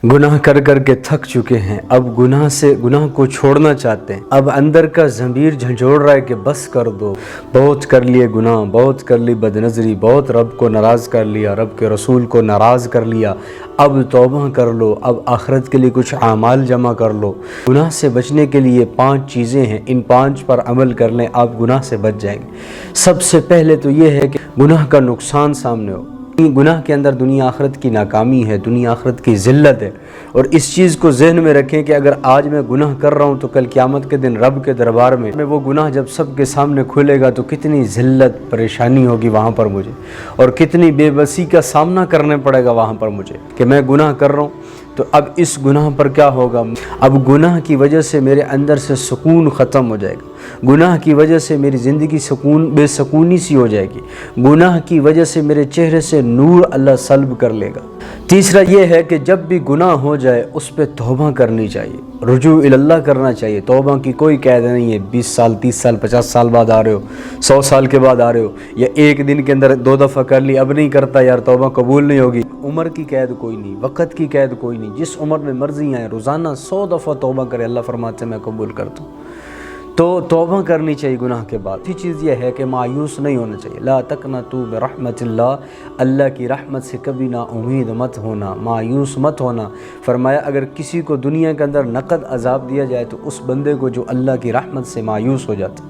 गुनाह कर कर के थक चुके हैं, अब गुनाह को छोड़ना चाहते हैं। अब अंदर का ज़मीर झंझोड़ रहा है कि बस कर दो, बहुत कर लिए गुनाह, बहुत कर ली बदनज़री, बहुत रब को नाराज़ कर लिया, रब के रसूल को नाराज़ कर लिया, अब तौबा कर लो, अब आखिरत के लिए कुछ आमाल जमा कर लो। गुनाह से बचने के लिए 5 चीज़ें हैं, इन 5 पर अमल कर लें, आप गुनाह से बच जाएंगे। सबसे पहले तो ये है कि गुनाह का नुकसान सामने हो। गुनाह के अंदर दुनिया आखिरत की नाकामी है, दुनिया आखिरत की ज़िल्लत है। और इस चीज़ को जहन में रखें कि अगर आज मैं गुनाह कर रहा हूँ तो कल क़यामत के दिन रब के दरबार में वो गुनाह जब सब के सामने खुलेगा तो कितनी ज़िल्लत परेशानी होगी वहाँ पर मुझे, और कितनी बेबसी का सामना करने पड़ेगा वहाँ पर मुझे कि मैं गुनाह कर रहा हूँ। तो अब इस गुनाह पर क्या होगा, अब गुनाह की वजह से मेरे अंदर से सुकून ख़त्म हो जाएगा, गुनाह की वजह से मेरी ज़िंदगी बेसकूनी सी हो जाएगी, गुनाह की वजह से मेरे चेहरे से नूर अल्लाह सल्ब कर लेगा। तीसरा ये है कि जब भी गुनाह हो जाए उस पर तौबा करनी चाहिए, रुजू इल्लाह करना चाहिए। तौबा की कोई कैद नहीं है, 20 साल 30 साल 50 साल बाद आ रहे हो, 100 साल के बाद आ रहे हो, या एक दिन के अंदर 2 दफ़ा कर ली, अब नहीं करता यार तौबा कबूल नहीं होगी। उम्र की कैद कोई नहीं, वक़्त की कैद कोई नहीं, जिस उम्र में मर्जी आए रोज़ाना 100 दफ़ा तौबा करे, अल्लाह फरमाते मैं कबूल करता हूँ। तो तौबा करनी चाहिए गुनाह के बाद। तीसरी चीज़ यह है कि मायूस नहीं होना चाहिए, ला तक़नतू बिरहमतिल्लाह, अल्लाह की रहमत से कभी ना उम्मीद मत होना, मायूस मत होना। फरमाया अगर किसी को दुनिया के अंदर नक़द अज़ाब दिया जाए तो उस बंदे को जो अल्लाह की रहमत से मायूस हो जाता,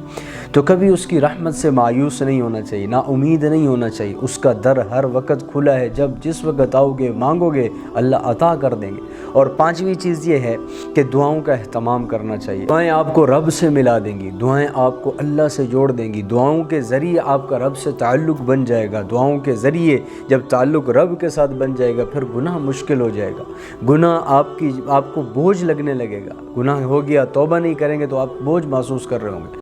तो कभी उसकी रहमत से मायूस नहीं होना चाहिए, ना उम्मीद नहीं होना चाहिए। उसका दर हर वक्त खुला है, जब जिस वक्त आओगे मांगोगे अल्लाह अता कर देंगे। और 5वीं चीज़ ये है कि दुआओं का एहतमाम करना चाहिए। दुआएं आपको रब से मिला देंगी, दुआएं आपको अल्लाह से जोड़ देंगी, दुआओं के ज़रिए आपका रब से ताल्लुक़ बन जाएगा। दुआओं के ज़रिए जब ताल्लुक़ रब के साथ बन जाएगा फिर गुनाह मुश्किल हो जाएगा, गुनाह आपको बोझ लगने लगेगा। गुनाह हो गया, तौबा नहीं करेंगे तो आप बोझ महसूस कर रहे होंगे।